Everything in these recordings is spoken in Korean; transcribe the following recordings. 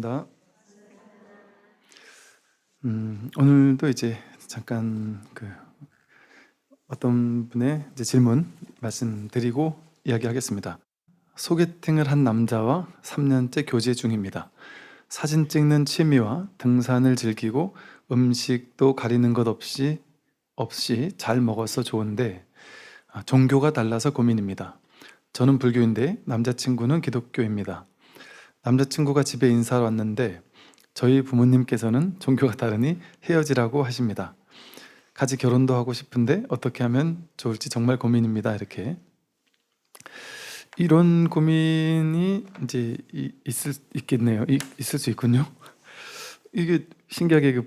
다 오늘도 이제 잠깐 어떤 분의 이제 질문 말씀드리고 이야기하겠습니다. 소개팅을 한 남자와 3년째 교제 중입니다. 사진 찍는 취미와 등산을 즐기고 음식도 가리는 것 없이 잘 먹어서 좋은데 종교가 달라서 고민입니다. 저는 불교인데 남자친구는 기독교입니다. 남자친구가 집에 인사를 왔는데 저희 부모님께서는 종교가 다르니 헤어지라고 하십니다. 같이 결혼도 하고 싶은데 어떻게 하면 좋을지 정말 고민입니다. 이렇게 이런 고민이 이제 있겠네요. 있을 수 있군요. 이게 신기하게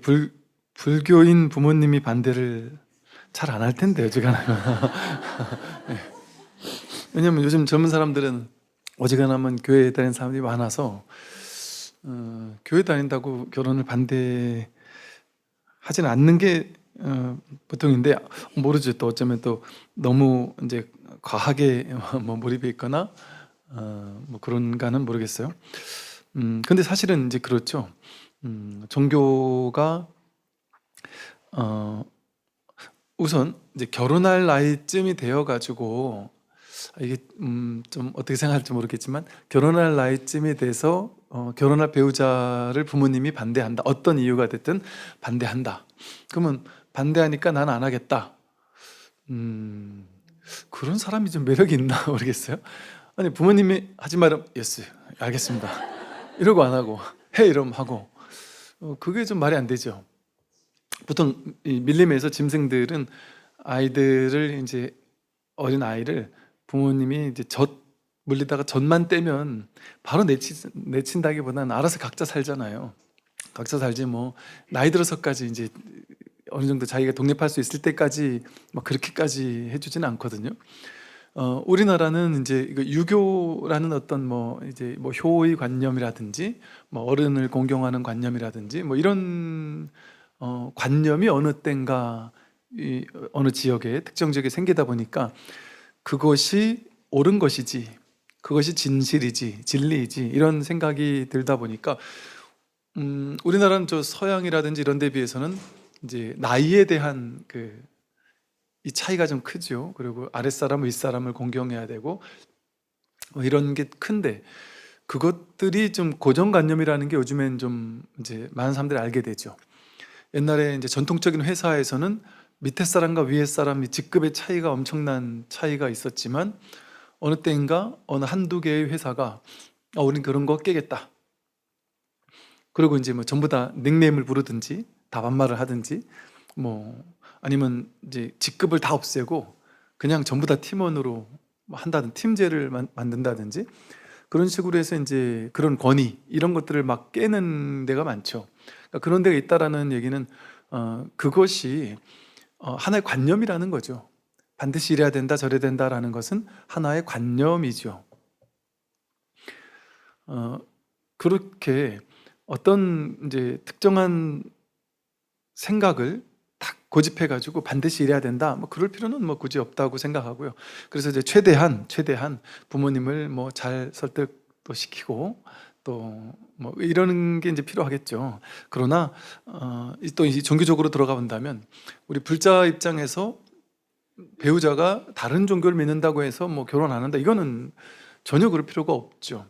불교인 부모님이 반대를 잘 안 할 텐데요, 어지간하면. 네. 왜냐면 요즘 젊은 사람들은 어지간하면 교회에 다니는 사람들이 많아서 교회 다닌다고 결혼을 반대하지는 않는 게 보통인데, 모르죠. 또 어쩌면 또 너무 이제 과하게 뭐 몰입해 있거나 뭐 그런가는 모르겠어요. 근데 사실은 이제 그렇죠. 종교가 우선 이제 결혼할 나이쯤이 되어 가지고 이게 좀 어떻게 생각할지 모르겠지만, 결혼할 나이쯤이 돼서 결혼할 배우자를 부모님이 반대한다. 어떤 이유가 됐든 반대한다. 그러면 반대하니까 난 안 하겠다. 그런 사람이 좀 매력이 있나 모르겠어요. 아니, 부모님이 하지 말으면 예스, 알겠습니다. 이러고 안 하고 해 이러면 하고. 그게 좀 말이 안 되죠. 보통 이 밀림에서 짐승들은 아이들을 이제 어린 아이를 부모님이 이제 물리다가 젖만 떼면 바로 내친다기보다는 알아서 각자 살잖아요. 각자 살지 뭐 나이 들어서까지 이제 어느 정도 자기가 독립할 수 있을 때까지 막 그렇게까지 해주지는 않거든요. 우리나라는 이제 이거 유교라는 어떤 뭐 이제 뭐 효의 관념이라든지 뭐 어른을 공경하는 관념이라든지 뭐 이런 관념이 어느 때인가 어느 지역에 특정 지역에 생기다 보니까 그것이 옳은 것이지, 그것이 진실이지, 진리이지, 이런 생각이 들다 보니까 우리나라는 저 서양이라든지 이런 데 비해서는 이제 나이에 대한 이 차이가 좀 크죠. 그리고 아랫사람, 윗사람을 공경해야 되고 뭐 이런 게 큰데, 그것들이 좀 고정관념이라는 게 요즘엔 좀 이제 많은 사람들이 알게 되죠. 옛날에 이제 전통적인 회사에서는 밑에 사람과 위에 사람이 직급의 차이가 엄청난 차이가 있었지만, 어느 때인가 어느 한두 개의 회사가 우린 그런 거 깨겠다. 그리고 이제 뭐 전부 다 닉네임을 부르든지 다 반말을 하든지 뭐 아니면 이제 직급을 다 없애고 그냥 전부 다 팀원으로 뭐 한다든 팀제를 만든다든지 그런 식으로 해서 이제 그런 권위 이런 것들을 막 깨는 데가 많죠. 그러니까 그런 데가 있다라는 얘기는 그것이 하나의 관념이라는 거죠. 반드시 이래야 된다 저래야 된다라는 것은 하나의 관념이죠. 그렇게 어떤 이제 특정한 생각을 딱 고집해 가지고 반드시 이래야 된다, 뭐 그럴 필요는 뭐 굳이 없다고 생각하고요. 그래서 이제 최대한 부모님을 뭐 잘 설득도 시키고 또 뭐 이러는 게 이제 필요하겠죠. 그러나 또 이 종교적으로 들어가 본다면, 우리 불자 입장에서 배우자가 다른 종교를 믿는다고 해서 뭐 결혼 안 한다, 이거는 전혀 그럴 필요가 없죠.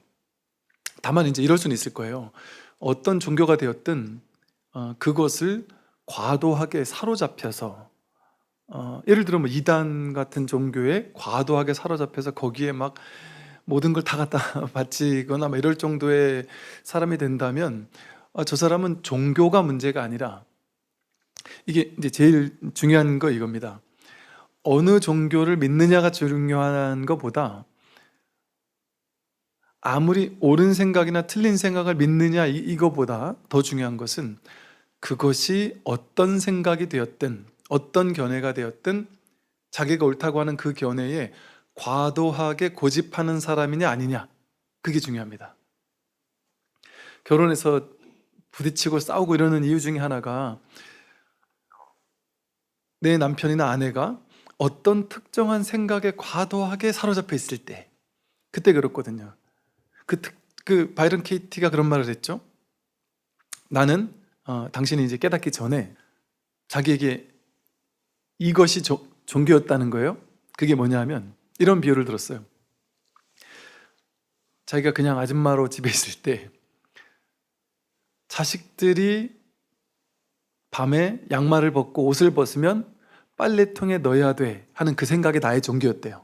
다만 이제 이럴 수는 있을 거예요. 어떤 종교가 되었든 그것을 과도하게 사로잡혀서 예를 들어 뭐 이단 같은 종교에 과도하게 사로잡혀서 거기에 막 모든 걸 다 갖다 바치거나 뭐 이럴 정도의 사람이 된다면, 저 사람은 종교가 문제가 아니라, 이게 이제 제일 중요한 거 이겁니다. 어느 종교를 믿느냐가 중요한 것보다, 아무리 옳은 생각이나 틀린 생각을 믿느냐 이거보다 더 중요한 것은, 그것이 어떤 생각이 되었든 어떤 견해가 되었든 자기가 옳다고 하는 그 견해에 과도하게 고집하는 사람이냐 아니냐, 그게 중요합니다. 결혼해서 부딪히고 싸우고 이러는 이유 중에 하나가, 내 남편이나 아내가 어떤 특정한 생각에 과도하게 사로잡혀 있을 때, 그때 그렇거든요. 그 바이런 케이티가 그런 말을 했죠. 나는 당신이 이제 깨닫기 전에 자기에게 이것이 종교였다는 거예요. 그게 뭐냐면 이런 비유를 들었어요. 자기가 그냥 아줌마로 집에 있을 때 자식들이 밤에 양말을 벗고 옷을 벗으면 빨래통에 넣어야 돼 하는 그 생각이 나의 종교였대요.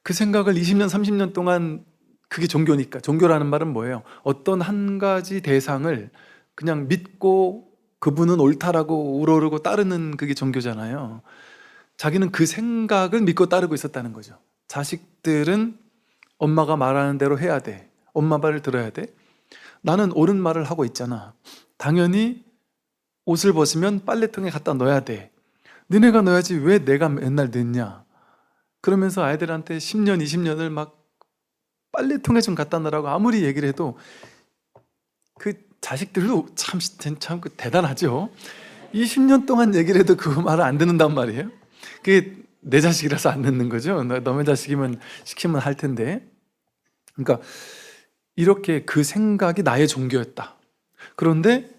그 생각을 20년, 30년 동안 그게 종교니까. 종교라는 말은 뭐예요? 어떤 한 가지 대상을 그냥 믿고 그분은 옳다라고 우러르고 따르는 그게 종교잖아요. 자기는 그 생각을 믿고 따르고 있었다는 거죠. 자식들은 엄마가 말하는 대로 해야 돼. 엄마 말을 들어야 돼. 나는 옳은 말을 하고 있잖아. 당연히 옷을 벗으면 빨래통에 갖다 넣어야 돼. 너네가 넣어야지 왜 내가 맨날 넣냐. 그러면서 아이들한테 10년, 20년을 막 빨래통에 좀 갖다 넣으라고 아무리 얘기를 해도 그 자식들도 참 대단하죠. 20년 동안 얘기를 해도 그 말을 안 듣는단 말이에요. 그게 내 자식이라서 안 듣는 거죠. 너의 자식이면 시키면 할 텐데. 그러니까 이렇게 그 생각이 나의 종교였다. 그런데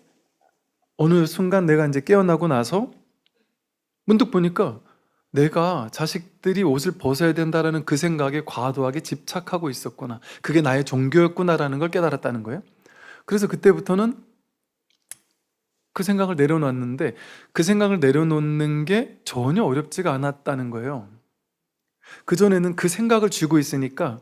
어느 순간 내가 이제 깨어나고 나서 문득 보니까 내가 자식들이 옷을 벗어야 된다라는 그 생각에 과도하게 집착하고 있었구나. 그게 나의 종교였구나라는 걸 깨달았다는 거예요. 그래서 그때부터는 그 생각을 내려놨는데 그 생각을 내려놓는 게 전혀 어렵지가 않았다는 거예요. 그전에는 그 생각을 쥐고 있으니까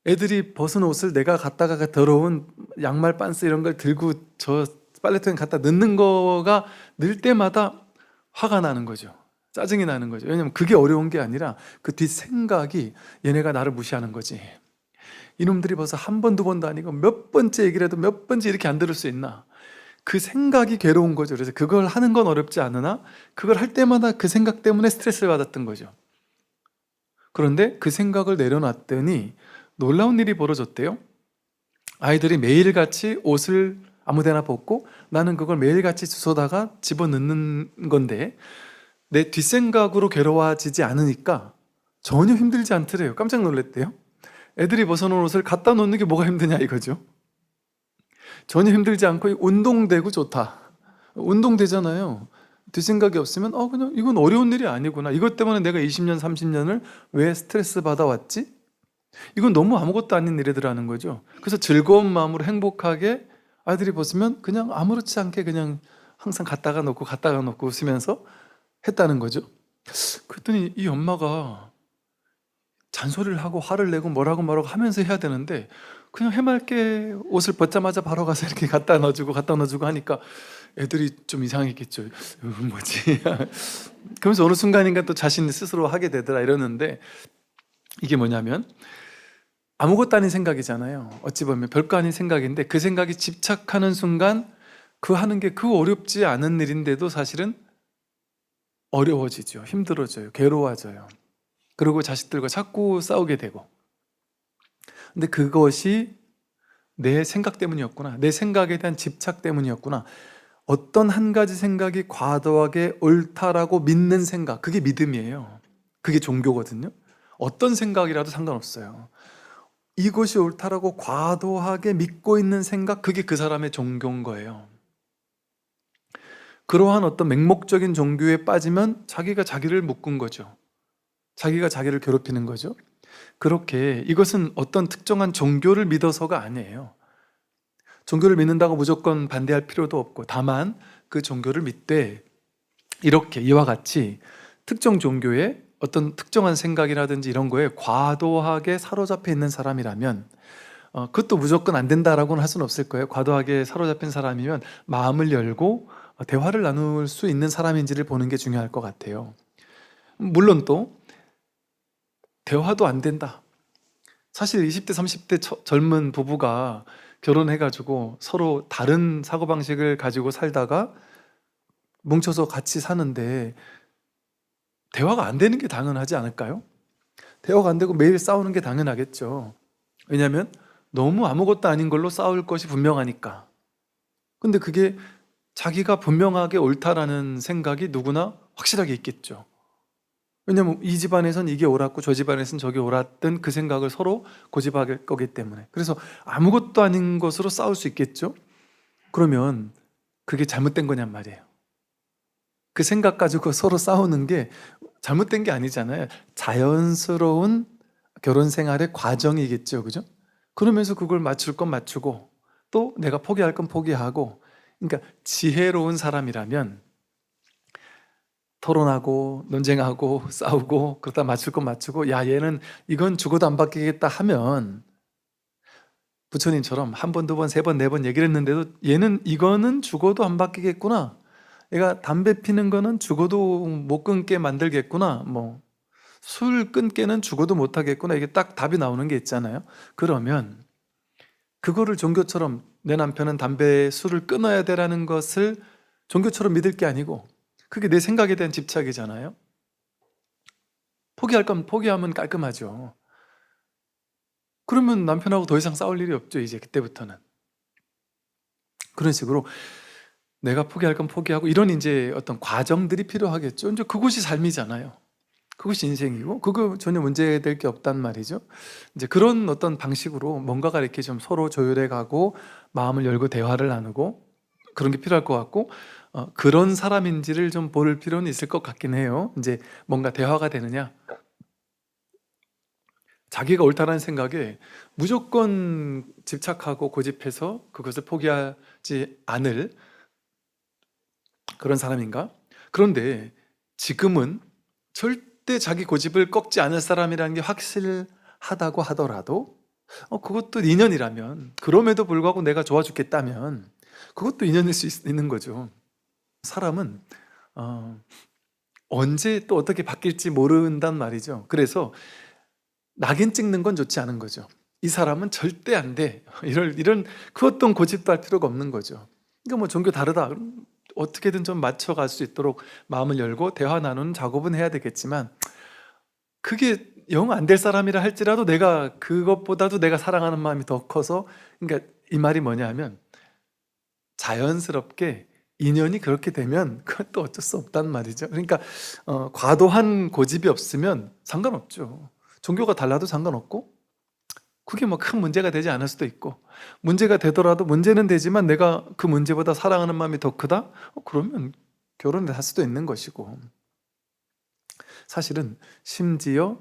애들이 벗은 옷을 내가 갖다가 더러운 양말, 빤스 이런 걸 들고 저 빨래통에 갖다 넣는 거가 늘 때마다 화가 나는 거죠. 짜증이 나는 거죠. 왜냐면 그게 어려운 게 아니라 그 뒷생각이 얘네가 나를 무시하는 거지. 이놈들이 벌써 한 번, 두 번도 아니고 몇 번째 얘기를 해도 몇 번째 이렇게 안 들을 수 있나. 그 생각이 괴로운 거죠. 그래서 그걸 하는 건 어렵지 않으나 그걸 할 때마다 그 생각 때문에 스트레스를 받았던 거죠. 그런데 그 생각을 내려놨더니 놀라운 일이 벌어졌대요. 아이들이 매일같이 옷을 아무데나 벗고 나는 그걸 매일같이 주워다가 집어넣는 건데 내 뒷생각으로 괴로워지지 않으니까 전혀 힘들지 않더래요. 깜짝 놀랐대요. 애들이 벗어놓은 옷을 갖다 놓는 게 뭐가 힘드냐 이거죠. 전혀 힘들지 않고 운동되고 좋다. 운동되잖아요. 뒷생각이 없으면 그냥 이건 어려운 일이 아니구나. 이것 때문에 내가 20년, 30년을 왜 스트레스 받아왔지? 이건 너무 아무것도 아닌 일이더라는 거죠. 그래서 즐거운 마음으로 행복하게 아이들이 벗으면 그냥 아무렇지 않게 그냥 항상 갖다가 놓고 웃으면서 했다는 거죠. 그랬더니 이 엄마가 잔소리를 하고 화를 내고 뭐라고 하면서 해야 되는데 그냥 해맑게 옷을 벗자마자 바로 가서 이렇게 갖다 넣어주고 하니까 애들이 좀 이상했겠죠. 이건 뭐지? 그러면서 어느 순간인가 또 자신이 스스로 하게 되더라 이러는데 이게 뭐냐면 아무것도 아닌 생각이잖아요. 어찌 보면 별거 아닌 생각인데 그 생각이 집착하는 순간 그 하는 게 그 어렵지 않은 일인데도 사실은 어려워지죠. 힘들어져요. 괴로워져요. 그리고 자식들과 자꾸 싸우게 되고. 근데 그것이 내 생각 때문이었구나. 내 생각에 대한 집착 때문이었구나. 어떤 한 가지 생각이 과도하게 옳다라고 믿는 생각, 그게 믿음이에요. 그게 종교거든요. 어떤 생각이라도 상관없어요. 이것이 옳다라고 과도하게 믿고 있는 생각, 그게 그 사람의 종교인 거예요. 그러한 어떤 맹목적인 종교에 빠지면 자기가 자기를 묶은 거죠. 자기가 자기를 괴롭히는 거죠. 그렇게 이것은 어떤 특정한 종교를 믿어서가 아니에요. 종교를 믿는다고 무조건 반대할 필요도 없고 다만 그 종교를 믿되 이렇게 이와 같이 특정 종교에 어떤 특정한 생각이라든지 이런 거에 과도하게 사로잡혀 있는 사람이라면 그것도 무조건 안 된다라고는 할 수는 없을 거예요. 과도하게 사로잡힌 사람이면 마음을 열고 대화를 나눌 수 있는 사람인지를 보는 게 중요할 것 같아요. 물론 또 대화도 안 된다. 사실 20대, 30대 젊은 부부가 결혼해가지고 서로 다른 사고방식을 가지고 살다가 뭉쳐서 같이 사는데 대화가 안 되는 게 당연하지 않을까요? 대화가 안 되고 매일 싸우는 게 당연하겠죠. 왜냐하면 너무 아무것도 아닌 걸로 싸울 것이 분명하니까. 근데 그게 자기가 분명하게 옳다라는 생각이 누구나 확실하게 있겠죠. 왜냐하면 이 집안에선 이게 옳았고 저 집안에선 저게 옳았던 그 생각을 서로 고집할 거기 때문에. 그래서 아무것도 아닌 것으로 싸울 수 있겠죠. 그러면 그게 잘못된 거냔 말이에요. 그 생각 가지고 서로 싸우는 게 잘못된 게 아니잖아요. 자연스러운 결혼 생활의 과정이겠죠. 그죠? 그러면서 그걸 맞출 건 맞추고 또 내가 포기할 건 포기하고, 그러니까 지혜로운 사람이라면 토론하고 논쟁하고 싸우고 그러다 맞출 건 맞추고, 야 얘는 이건 죽어도 안 바뀌겠다 하면, 부처님처럼 한 번, 두 번, 세 번, 네 번 얘기를 했는데도 얘는 이거는 죽어도 안 바뀌겠구나, 얘가 담배 피는 거는 죽어도 못 끊게 만들겠구나, 뭐 술 끊게는 죽어도 못 하겠구나, 이게 딱 답이 나오는 게 있잖아요. 그러면 그거를 종교처럼 내 남편은 담배, 술을 끊어야 되라는 것을 종교처럼 믿을 게 아니고 그게 내 생각에 대한 집착이잖아요. 포기할 건 포기하면 깔끔하죠. 그러면 남편하고 더 이상 싸울 일이 없죠, 이제 그때부터는. 그런 식으로 내가 포기할 건 포기하고, 이런 이제 어떤 과정들이 필요하겠죠. 이제 그것이 삶이잖아요. 그것이 인생이고 그거 전혀 문제될 게 없단 말이죠. 이제 그런 어떤 방식으로 뭔가가 이렇게 좀 서로 조율해 가고 마음을 열고 대화를 나누고 그런 게 필요할 것 같고, 그런 사람인지를 좀 볼 필요는 있을 것 같긴 해요. 이제 뭔가 대화가 되느냐, 자기가 옳다는 생각에 무조건 집착하고 고집해서 그것을 포기하지 않을 그런 사람인가? 그런데 지금은 절대 자기 고집을 꺾지 않을 사람이라는 게 확실하다고 하더라도, 그것도 인연이라면, 그럼에도 불구하고 내가 좋아 죽겠다면 그것도 인연일 수 있는 거죠. 사람은 언제 또 어떻게 바뀔지 모른단 말이죠. 그래서 낙인 찍는 건 좋지 않은 거죠. 이 사람은 절대 안 돼, 이런 그 어떤 고집도 할 필요가 없는 거죠. 그러니까 뭐 종교 다르다, 어떻게든 좀 맞춰갈 수 있도록 마음을 열고 대화 나누는 작업은 해야 되겠지만, 그게 영 안 될 사람이라 할지라도 내가 그것보다도 내가 사랑하는 마음이 더 커서, 그러니까 이 말이 뭐냐 하면 자연스럽게 인연이 그렇게 되면 그것도 어쩔 수 없단 말이죠. 그러니까 과도한 고집이 없으면 상관없죠. 종교가 달라도 상관없고 그게 뭐 큰 문제가 되지 않을 수도 있고, 문제가 되더라도 문제는 되지만 내가 그 문제보다 사랑하는 마음이 더 크다? 그러면 결혼을 할 수도 있는 것이고, 사실은 심지어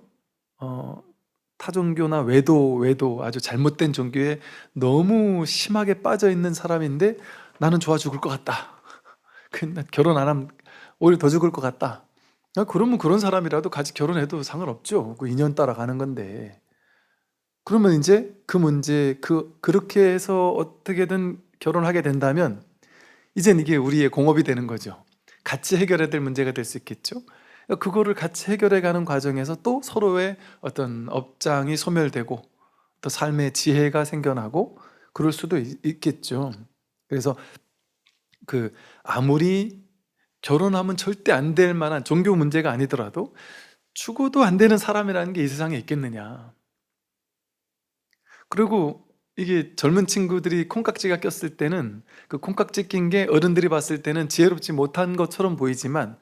타종교나 외도 아주 잘못된 종교에 너무 심하게 빠져 있는 사람인데 나는 좋아 죽을 것 같다, 근데 결혼 안 하면 오히려 더 죽을 것 같다, 그러면 그런 사람이라도 같이 결혼해도 상관없죠. 그 인연 따라 가는 건데. 그러면 이제 그 문제, 그렇게 해서 어떻게든 결혼하게 된다면 이젠 이게 우리의 공업이 되는 거죠. 같이 해결해야 될 문제가 될 수 있겠죠. 그거를 같이 해결해 가는 과정에서 또 서로의 어떤 업장이 소멸되고 또 삶의 지혜가 생겨나고 그럴 수도 있겠죠. 그래서 아무리 결혼하면 절대 안 될 만한 종교 문제가 아니더라도 죽어도 안 되는 사람이라는 게 이 세상에 있겠느냐. 그리고 이게 젊은 친구들이 콩깍지가 꼈을 때는 그 콩깍지 낀 게 어른들이 봤을 때는 지혜롭지 못한 것처럼 보이지만,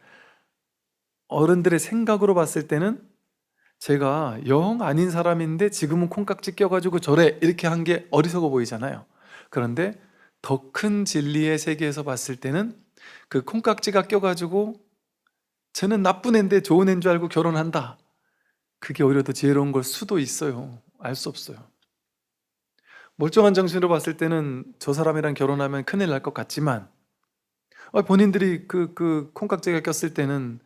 어른들의 생각으로 봤을 때는 제가 영 아닌 사람인데 지금은 콩깍지 껴가지고 저래, 이렇게 한 게 어리석어 보이잖아요. 그런데 더 큰 진리의 세계에서 봤을 때는 그 콩깍지가 껴가지고 쟤는 나쁜 애인데 좋은 애인 줄 알고 결혼한다, 그게 오히려 더 지혜로운 걸 수도 있어요. 알 수 없어요. 멀쩡한 정신으로 봤을 때는 저 사람이랑 결혼하면 큰일 날 것 같지만, 본인들이 그 콩깍지가 꼈을 때는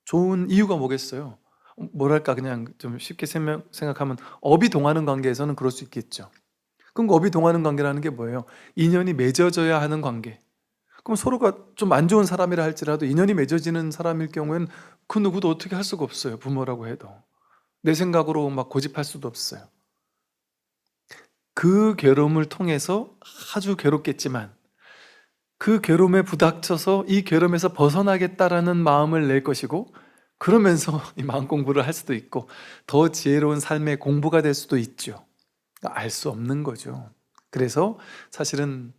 좋은 이유가 뭐겠어요? 뭐랄까, 그냥 좀 쉽게 생각하면 업이 동하는 관계에서는 그럴 수 있겠죠. 그럼 업이 동하는 관계라는 게 뭐예요? 인연이 맺어져야 하는 관계. 그럼 서로가 좀 안 좋은 사람이라 할지라도 인연이 맺어지는 사람일 경우에는 그 누구도 어떻게 할 수가 없어요. 부모라고 해도 내 생각으로 막 고집할 수도 없어요. 그 괴로움을 통해서 아주 괴롭겠지만 그 괴로움에 부닥쳐서 이 괴로움에서 벗어나겠다라는 마음을 낼 것이고, 그러면서 이 마음 공부를 할 수도 있고 더 지혜로운 삶의 공부가 될 수도 있죠. 알 수 없는 거죠. 그래서 사실은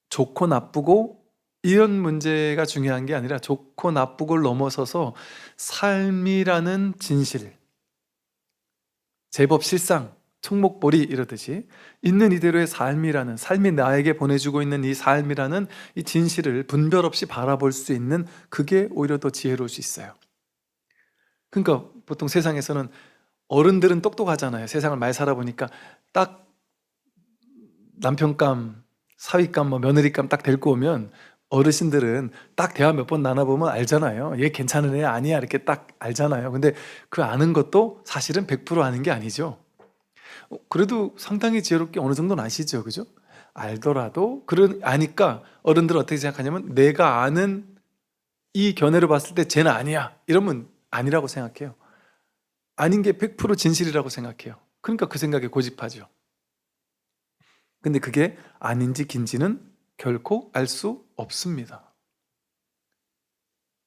좋고 나쁘고 이런 문제가 중요한 게 아니라, 좋고 나쁘고를 넘어서서 삶이라는 진실, 제법 실상, 총목볼이 이러듯이 있는 이대로의 삶이라는, 삶이 나에게 보내주고 있는 이 삶이라는 이 진실을 분별 없이 바라볼 수 있는, 그게 오히려 더 지혜로울 수 있어요. 그러니까 보통 세상에서는 어른들은 똑똑하잖아요. 세상을 많이 살아보니까 딱 남편감, 사위감, 뭐 며느리감 딱 데리고 오면 어르신들은 딱 대화 몇 번 나눠보면 알잖아요. 얘 괜찮은 애 아니야, 이렇게 딱 알잖아요. 근데 그 아는 것도 사실은 100% 아는 게 아니죠. 그래도 상당히 지혜롭게 어느 정도는 아시죠, 그죠? 알더라도 아니까 어른들은 어떻게 생각하냐면, 내가 아는 이 견해로 봤을 때 쟤는 아니야, 이러면 아니라고 생각해요. 아닌 게 100% 진실이라고 생각해요. 그러니까 그 생각에 고집하죠. 근데 그게 아닌지 긴지는 결코 알 수 없습니다.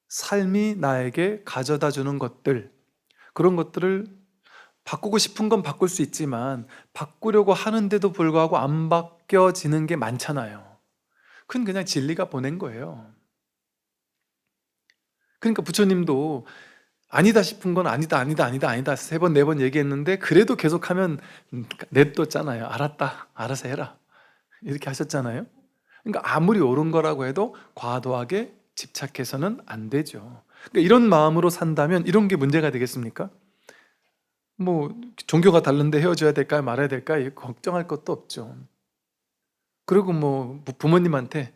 삶이 나에게 가져다 주는 것들, 그런 것들을 바꾸고 싶은 건 바꿀 수 있지만 바꾸려고 하는데도 불구하고 안 바뀌어지는 게 많잖아요. 그건 그냥 진리가 보낸 거예요. 그러니까 부처님도 아니다 싶은 건 아니다, 아니다, 아니다, 아니다 3번, 4번 얘기했는데 그래도 계속하면 냅뒀잖아요. 알았다, 알아서 해라, 이렇게 하셨잖아요. 그러니까 아무리 옳은 거라고 해도 과도하게 집착해서는 안 되죠. 그러니까 이런 마음으로 산다면 이런 게 문제가 되겠습니까? 뭐 종교가 다른데 헤어져야 될까요, 말아야 될까요? 걱정할 것도 없죠. 그리고 뭐 부모님한테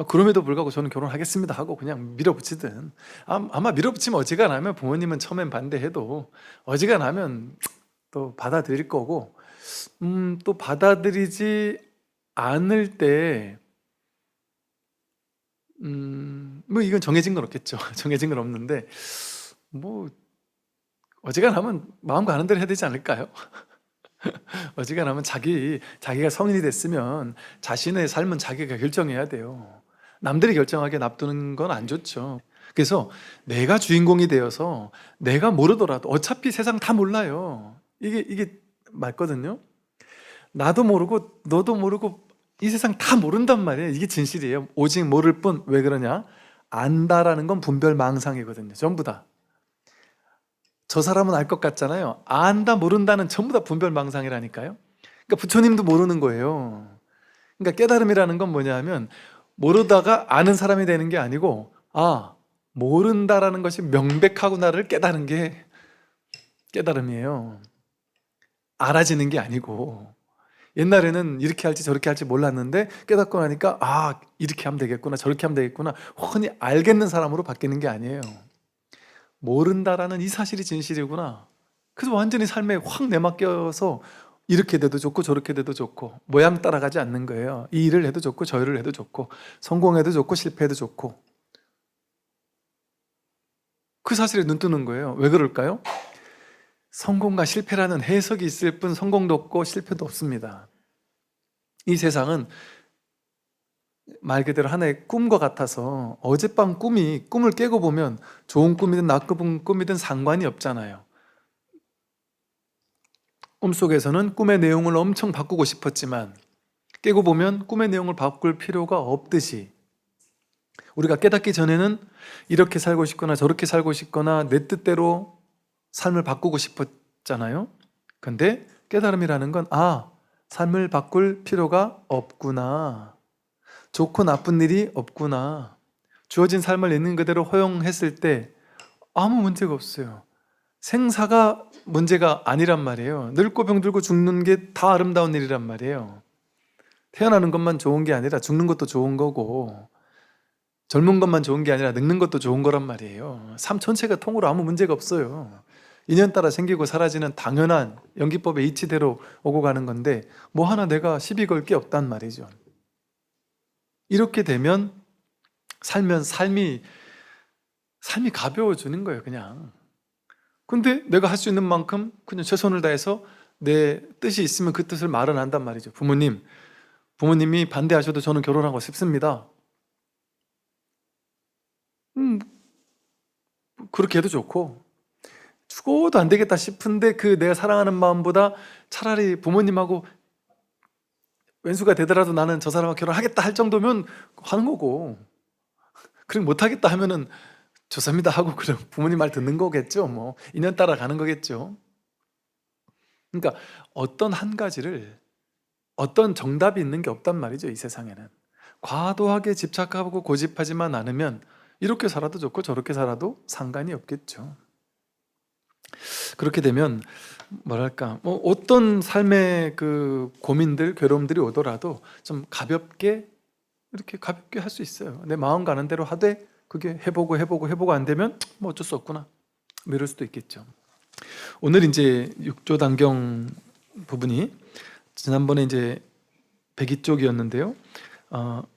그럼에도 불구하고 저는 결혼하겠습니다 하고 그냥 밀어붙이든, 아마 밀어붙이면 어지간하면 부모님은 처음엔 반대해도 어지간하면 또 받아들일 거고, 또 받아들이지 않을 때 뭐 이건 정해진 건 없겠죠. 정해진 건 없는데 뭐 어지간하면 마음 가는 대로 해야 되지 않을까요? 어지간하면 자기가 성인이 됐으면 자신의 삶은 자기가 결정해야 돼요. 남들이 결정하게 놔두는 건 안 좋죠. 그래서 내가 주인공이 되어서 내가 모르더라도 어차피 세상 다 몰라요. 이게 맞거든요. 나도 모르고 너도 모르고 이 세상 다 모른단 말이에요. 이게 진실이에요. 오직 모를 뿐. 왜 그러냐? 안다라는 건 분별망상이거든요. 전부 다. 저 사람은 알 것 같잖아요. 안다 모른다는 전부 다 분별망상이라니까요. 그러니까 부처님도 모르는 거예요. 그러니까 깨달음이라는 건 뭐냐면, 모르다가 아는 사람이 되는 게 아니고, 모른다라는 것이 명백하구나를 깨달은 게 깨달음이에요. 알아지는 게 아니고. 옛날에는 이렇게 할지 저렇게 할지 몰랐는데 깨닫고 나니까 이렇게 하면 되겠구나, 저렇게 하면 되겠구나, 훤히 알겠는 사람으로 바뀌는 게 아니에요. 모른다라는 이 사실이 진실이구나. 그래서 완전히 삶에 확 내맡겨서 이렇게 돼도 좋고 저렇게 돼도 좋고, 모양 따라가지 않는 거예요. 이 일을 해도 좋고 저 일을 해도 좋고, 성공해도 좋고 실패해도 좋고, 그 사실에 눈 뜨는 거예요. 왜 그럴까요? 성공과 실패라는 해석이 있을 뿐 성공도 없고 실패도 없습니다. 이 세상은 말 그대로 하나의 꿈과 같아서, 어젯밤 꿈을 깨고 보면 좋은 꿈이든 나쁜 꿈이든 상관이 없잖아요. 꿈속에서는 꿈의 내용을 엄청 바꾸고 싶었지만 깨고 보면 꿈의 내용을 바꿀 필요가 없듯이, 우리가 깨닫기 전에는 이렇게 살고 싶거나 저렇게 살고 싶거나 내 뜻대로 삶을 바꾸고 싶었잖아요. 근데 깨달음이라는 건 삶을 바꿀 필요가 없구나, 좋고 나쁜 일이 없구나, 주어진 삶을 있는 그대로 허용했을 때 아무 문제가 없어요. 생사가 문제가 아니란 말이에요. 늙고 병들고 죽는 게 다 아름다운 일이란 말이에요. 태어나는 것만 좋은 게 아니라 죽는 것도 좋은 거고, 젊은 것만 좋은 게 아니라 늙는 것도 좋은 거란 말이에요. 삶 전체가 통으로 아무 문제가 없어요. 인연 따라 생기고 사라지는 당연한 연기법의 이치대로 오고 가는 건데 뭐 하나 내가 시비 걸 게 없단 말이죠. 이렇게 되면 삶이 가벼워지는 거예요, 그냥. 근데 내가 할 수 있는 만큼 그냥 최선을 다해서 내 뜻이 있으면 그 뜻을 말은 한단 말이죠. 부모님이 반대하셔도 저는 결혼하고 싶습니다. 그렇게 해도 좋고, 죽어도 안 되겠다 싶은데 그 내가 사랑하는 마음보다 차라리 부모님하고 왼수가 되더라도 나는 저 사람하고 결혼하겠다 할 정도면 하는 거고, 그럼 못하겠다 하면은 좋습니다 하고 그럼 부모님 말 듣는 거겠죠. 뭐 인연 따라 가는 거겠죠. 그러니까 어떤 한 가지를 어떤 정답이 있는 게 없단 말이죠. 이 세상에는 과도하게 집착하고 고집하지만 않으면 이렇게 살아도 좋고 저렇게 살아도 상관이 없겠죠. 그렇게 되면 뭐랄까 어떤 삶의 그 고민들, 괴로움들이 오더라도 좀 가볍게 이렇게 가볍게 할 수 있어요. 내 마음 가는 대로 하되 그게 해보고 안 되면 뭐 어쩔 수 없구나, 뭐 이럴 수도 있겠죠. 오늘 이제 6조 단경 부분이 지난번에 이제 102쪽이었는데요.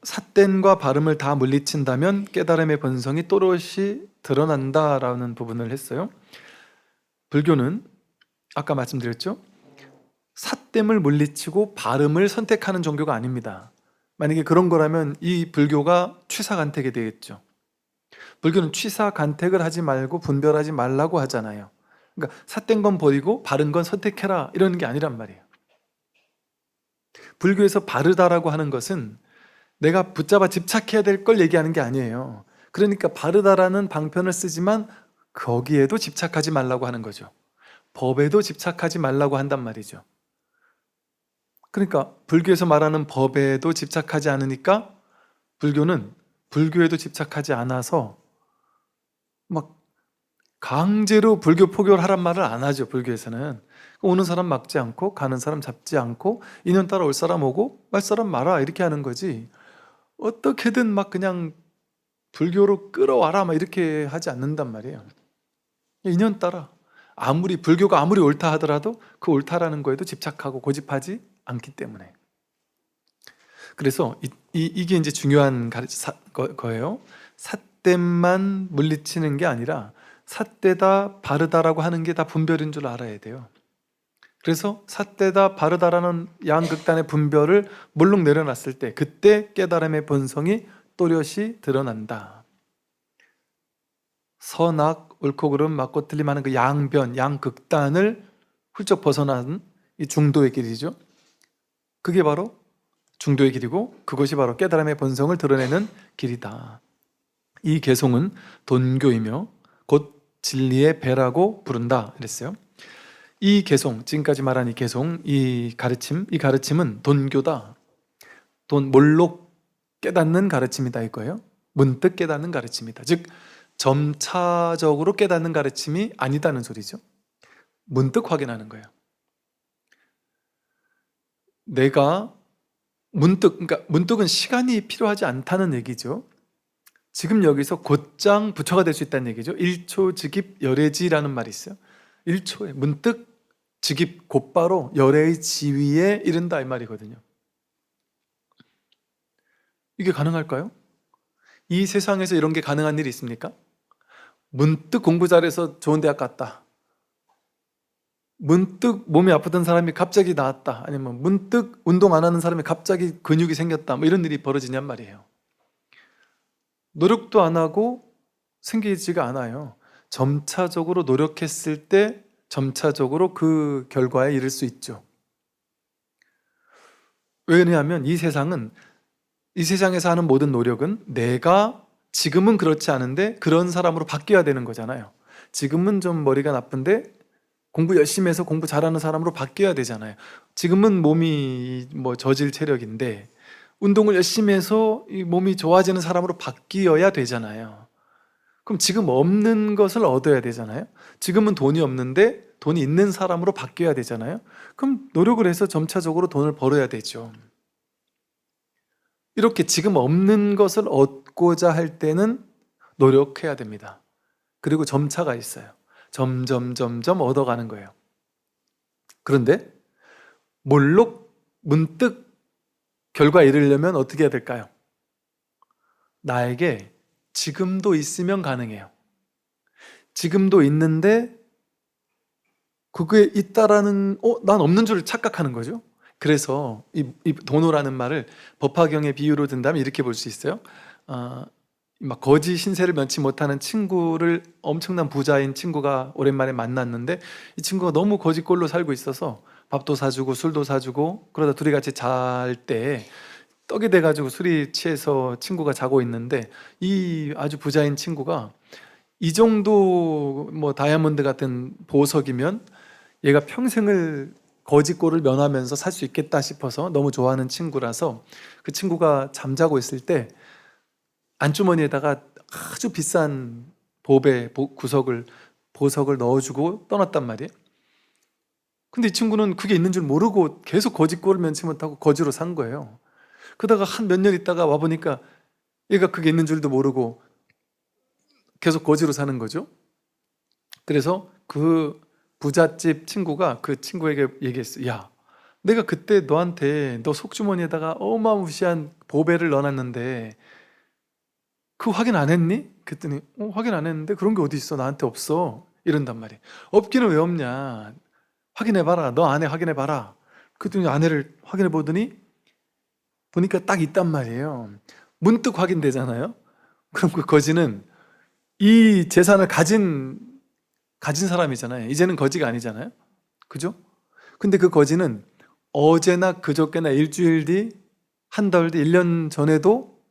삿된과 바름을 다 물리친다면 깨달음의 본성이 또렷이 드러난다라는 부분을 했어요. 불교는 아까 말씀드렸죠. 삿됨을 물리치고 바름을 선택하는 종교가 아닙니다. 만약에 그런 거라면 이 불교가 취사간택이 되겠죠. 불교는 취사간택을 하지 말고 분별하지 말라고 하잖아요. 그러니까 삿된 건 버리고 바른 건 선택해라 이러는 게 아니란 말이에요. 불교에서 바르다라고 하는 것은 내가 붙잡아 집착해야 될 걸 얘기하는 게 아니에요. 그러니까 바르다라는 방편을 쓰지만 거기에도 집착하지 말라고 하는 거죠. 법에도 집착하지 말라고 한단 말이죠. 그러니까 불교에서 말하는 법에도 집착하지 않으니까 불교는 불교에도 집착하지 않아서 막 강제로 불교 포교를 하란 말을 안 하죠. 불교에서는 오는 사람 막지 않고 가는 사람 잡지 않고 인연 따라 올 사람 오고 말 사람 마라 이렇게 하는 거지, 어떻게든 막 그냥 불교로 끌어와라 막 이렇게 하지 않는단 말이에요. 인연 따라 아무리 불교가 아무리 옳다 하더라도 그 옳다라는 거에도 집착하고 고집하지 않기 때문에. 그래서 이게 이제 중요한 거예요. 삿됨만 물리치는 게 아니라 삿되다 바르다라고 하는 게 다 분별인 줄 알아야 돼요. 그래서 삿되다 바르다라는 양극단의 분별을 물룩 내려놨을 때 그때 깨달음의 본성이 또렷이 드러난다. 선악, 옳고 그름, 맞고 틀림 하는 그 양변, 양극단을 훌쩍 벗어난 이 중도의 길이죠. 그게 바로 중도의 길이고 그것이 바로 깨달음의 본성을 드러내는 길이다. 이 개송은 돈교이며 곧 진리의 배라고 부른다 이랬어요. 이 개송, 지금까지 말한 이 개송, 이 가르침은 돈교다. 몰록 깨닫는 가르침이다 이거예요. 문득 깨닫는 가르침이다. 즉 점차적으로 깨닫는 가르침이 아니다는 소리죠. 문득 확인하는 거예요. 내가 그러니까 문득은 시간이 필요하지 않다는 얘기죠. 지금 여기서 곧장 부처가 될 수 있다는 얘기죠. 1초 즉입 열애지라는 말이 있어요. 1초에 문득 즉입 곧바로 열애의 지위에 이른다 이 말이거든요. 이게 가능할까요? 이 세상에서 이런 게 가능한 일이 있습니까? 문득 공부 잘해서 좋은 대학 갔다. 문득 몸이 아프던 사람이 갑자기 나았다. 아니면 문득 운동 안 하는 사람이 갑자기 근육이 생겼다. 뭐 이런 일이 벌어지냔 말이에요. 노력도 안 하고 생기지가 않아요. 점차적으로 노력했을 때 점차적으로 그 결과에 이를 수 있죠. 왜냐하면 이 세상에서 하는 모든 노력은 내가 지금은 그렇지 않은데 그런 사람으로 바뀌어야 되는 거잖아요. 지금은 좀 머리가 나쁜데 공부 열심히 해서 공부 잘하는 사람으로 바뀌어야 되잖아요. 지금은 몸이 저질 체력인데 운동을 열심히 해서 이 몸이 좋아지는 사람으로 바뀌어야 되잖아요. 그럼 지금 없는 것을 얻어야 되잖아요. 지금은 돈이 없는데 돈이 있는 사람으로 바뀌어야 되잖아요. 그럼 노력을 해서 점차적으로 돈을 벌어야 되죠. 이렇게 지금 없는 것을 얻고자 할 때는 노력해야 됩니다. 그리고 점차가 있어요. 점점 얻어가는 거예요. 그런데 문득 결과에 이르려면 어떻게 해야 될까요? 나에게 지금도 있으면 가능해요. 지금도 있는데 그게 있다라는 난 없는 줄 착각하는 거죠. 그래서 이 도노라는 말을 법화경의 비유로 든다면 이렇게 볼 수 있어요. 막 거지 신세를 면치 못하는 친구를, 엄청난 부자인 친구가 오랜만에 만났는데 이 친구가 너무 거지꼴로 살고 있어서 밥도 사주고 술도 사주고 그러다 둘이 같이 잘 때 떡이 돼가지고 술이 취해서 친구가 자고 있는데 이 아주 부자인 친구가 이 정도 다이아몬드 같은 보석이면 얘가 평생을 거짓골을 면하면서 살 수 있겠다 싶어서 너무 좋아하는 친구라서 그 친구가 잠자고 있을 때 안주머니에다가 아주 비싼 보석을 넣어주고 떠났단 말이에요. 근데 이 친구는 그게 있는 줄 모르고 계속 거짓골을 면치 못하고 거지로 산 거예요. 그러다가 한 몇 년 있다가 와보니까 얘가 그게 있는 줄도 모르고 계속 거지로 사는 거죠. 그래서 그 부잣집 친구가 그 친구에게 얘기했어요. 야, 내가 그때 너한테 너 속주머니에다가 어마무시한 보배를 넣어놨는데 그거 확인 안 했니? 그랬더니 확인 안 했는데 그런 게 어디 있어? 나한테 없어. 이런단 말이에요. 없기는 왜 없냐? 확인해봐라. 너 아내 확인해봐라. 그랬더니 아내를 확인해 보니까 딱 있단 말이에요. 문득 확인되잖아요. 그럼 그 거지는 이 재산을 가진 사람이잖아요. 이제는 거지가 아니잖아요. 그죠? 근데 그 거지는 어제나 그저께나 일주일 뒤, 한 달 뒤, 1년 전에도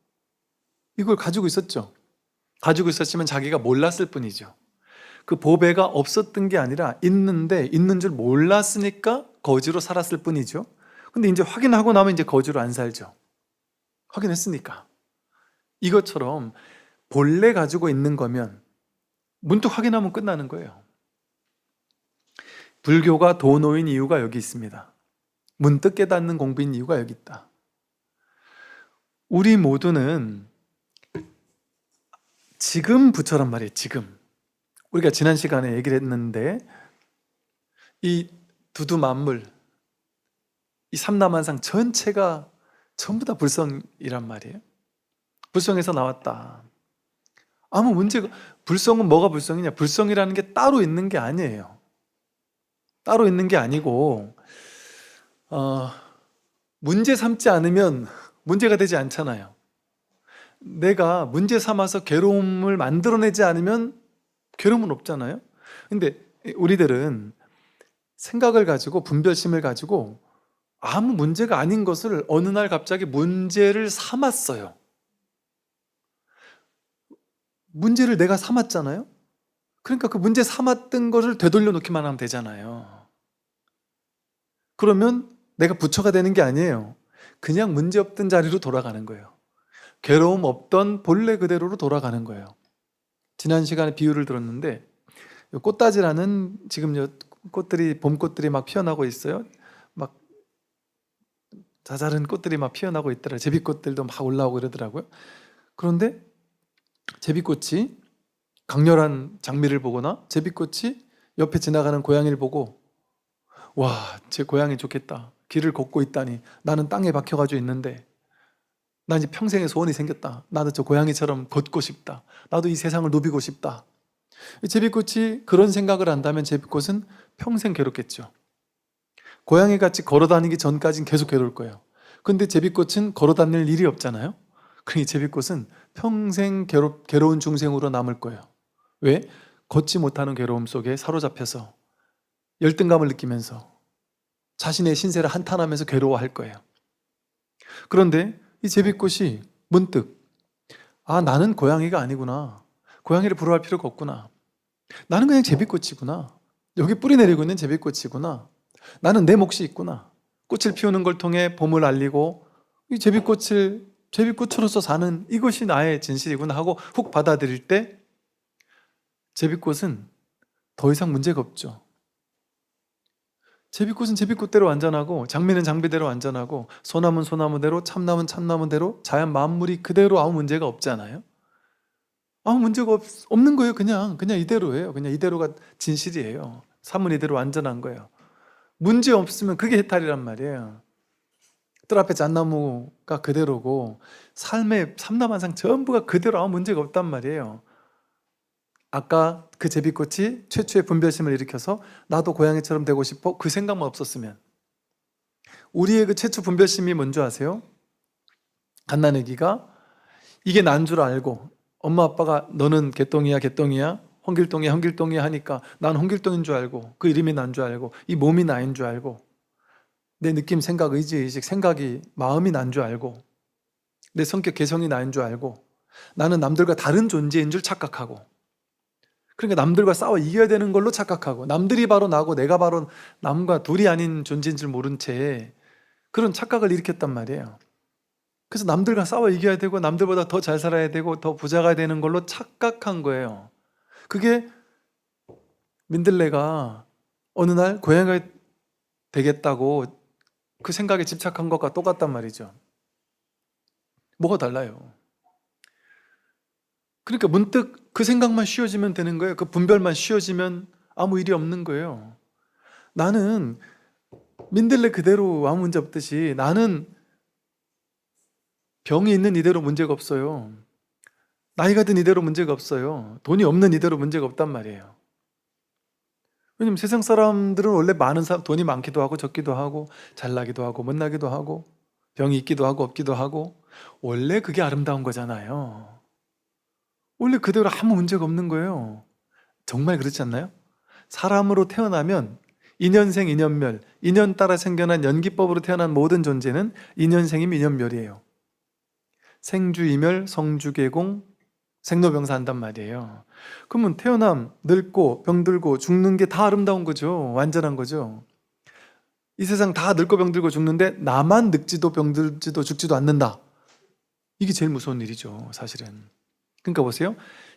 이걸 가지고 있었죠. 가지고 있었지만 자기가 몰랐을 뿐이죠. 그 보배가 없었던 게 아니라 있는데 있는 줄 몰랐으니까 거지로 살았을 뿐이죠. 근데 이제 확인하고 나면 이제 거지로 안 살죠. 확인했으니까. 이것처럼 본래 가지고 있는 거면 문득 확인하면 끝나는 거예요. 불교가 도노인 이유가 여기 있습니다. 문득 깨닫는 공부인 이유가 여기 있다. 우리 모두는 지금 부처란 말이에요. 지금. 우리가 지난 시간에 얘기를 했는데 이 두두 만물, 이 삼라만상 전체가 전부 다 불성이란 말이에요. 불성에서 나왔다. 아무 문제가, 불성은 뭐가 불성이냐? 불성이라는 게 따로 있는 게 아니에요. 따로 있는 게 아니고 문제 삼지 않으면 문제가 되지 않잖아요. 내가 문제 삼아서 괴로움을 만들어내지 않으면 괴로움은 없잖아요. 근데 우리들은 생각을 가지고 분별심을 가지고 아무 문제가 아닌 것을 어느 날 갑자기 문제를 삼았어요. 문제를 내가 삼았잖아요. 그러니까 그 문제 삼았던 것을 되돌려 놓기만 하면 되잖아요. 그러면 내가 부처가 되는 게 아니에요. 그냥 문제 없던 자리로 돌아가는 거예요. 괴로움 없던 본래 그대로로 돌아가는 거예요. 지난 시간에 비유를 들었는데 꽃다지라는 지금 꽃들이, 봄꽃들이 막 피어나고 있어요. 막 자잘한 꽃들이 막 피어나고 있더라고요. 제비꽃들도 막 올라오고 이러더라고요. 그런데 제비꽃이 강렬한 장미를 보거나 제비꽃이 옆에 지나가는 고양이를 보고 와, 제 고양이 좋겠다. 길을 걷고 있다니. 나는 땅에 박혀가지고 있는데 난 이제 평생의 소원이 생겼다. 나도 저 고양이처럼 걷고 싶다. 나도 이 세상을 누비고 싶다. 제비꽃이 그런 생각을 한다면 제비꽃은 평생 괴롭겠죠. 고양이같이 걸어다니기 전까지는 계속 괴로울 거예요. 근데 제비꽃은 걸어다닐 일이 없잖아요. 그러니 제비꽃은 평생 괴로운 중생으로 남을 거예요. 왜? 걷지 못하는 괴로움 속에 사로잡혀서 열등감을 느끼면서 자신의 신세를 한탄하면서 괴로워할 거예요. 그런데 이 제비꽃이 문득 나는 고양이가 아니구나. 고양이를 부러워할 필요가 없구나. 나는 그냥 제비꽃이구나. 여기 뿌리 내리고 있는 제비꽃이구나. 나는 내 몫이 있구나. 꽃을 피우는 걸 통해 봄을 알리고 이 제비꽃으로서 사는 이것이 나의 진실이구나 하고 훅 받아들일 때 제비꽃은 더 이상 문제가 없죠. 제비꽃은 제비꽃대로 안전하고 장미는 장미대로 안전하고 소나무는 소나무대로 참나무는 참나무대로 자연 만물이 그대로 아무 문제가 없잖아요. 아무 문제가 없는 거예요. 그냥 이대로예요. 그냥 이대로가 진실이에요. 삶은 이대로 안전한 거예요. 문제 없으면 그게 해탈이란 말이에요. 뜰 앞에 잣나무가 그대로고 삶의 삼라만상 전부가 그대로 아무 문제가 없단 말이에요. 아까 그 제비꽃이 최초의 분별심을 일으켜서 나도 고양이처럼 되고 싶어 그 생각만 없었으면 우리의 그 최초 분별심이 뭔지 아세요? 갓난아기가 이게 난 줄 알고 엄마 아빠가 너는 개똥이야 개똥이야 홍길동이야 홍길동이야 하니까 난 홍길동인 줄 알고 그 이름이 난 줄 알고 이 몸이 나인 줄 알고 내 느낌 생각 의지 의식 생각이 마음이 난 줄 알고 내 성격 개성이 나인 줄 알고 나는 남들과 다른 존재인 줄 착각하고 그러니까 남들과 싸워 이겨야 되는 걸로 착각하고, 남들이 바로 나고 내가 바로 남과 둘이 아닌 존재인 줄 모른 채 그런 착각을 일으켰단 말이에요. 그래서 남들과 싸워 이겨야 되고 남들보다 더 잘 살아야 되고 더 부자가 되는 걸로 착각한 거예요. 그게 민들레가 어느 날 고양이가 되겠다고 그 생각에 집착한 것과 똑같단 말이죠. 뭐가 달라요? 그러니까 문득 그 생각만 쉬워지면 되는 거예요. 그 분별만 쉬워지면 아무 일이 없는 거예요. 나는 민들레 그대로 아무 문제 없듯이 나는 병이 있는 이대로 문제가 없어요. 나이가 든 이대로 문제가 없어요. 돈이 없는 이대로 문제가 없단 말이에요. 왜냐면 세상 사람들은 원래 많은 사람, 돈이 많기도 하고 적기도 하고 잘나기도 하고 못나기도 하고 병이 있기도 하고 없기도 하고, 원래 그게 아름다운 거잖아요. 원래 그대로 아무 문제가 없는 거예요. 정말 그렇지 않나요? 사람으로 태어나면 인연생 인연멸, 인연 따라 생겨난 연기법으로 태어난 모든 존재는 인연생임 인연멸이에요. 생주이멸, 성주계공, 생로병사한단 말이에요. 그러면 태어남, 늙고 병들고 죽는 게 다 아름다운 거죠. 완전한 거죠. 이 세상 다 늙고 병들고 죽는데 나만 늙지도 병들지도 죽지도 않는다. 이게 제일 무서운 일이죠, 사실은. 그러니까 보세요.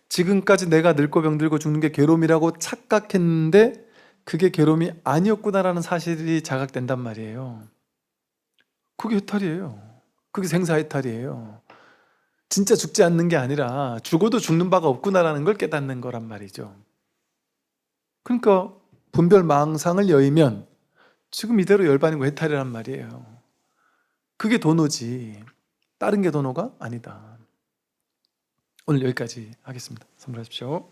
지금까지 내가 늙고 병들고 죽는 게 괴로움이라고 착각했는데 그게 괴로움이 아니었구나라는 사실이 자각된단 말이에요. 그게 해탈이에요. 그게 생사해탈이에요. 진짜 죽지 않는 게 아니라 죽어도 죽는 바가 없구나라는 걸 깨닫는 거란 말이죠. 그러니까 분별망상을 여의면 지금 이대로 열반이고 해탈이란 말이에요. 그게 도노지 다른 게 도노가 아니다. 오늘 여기까지 하겠습니다. 선물하십시오.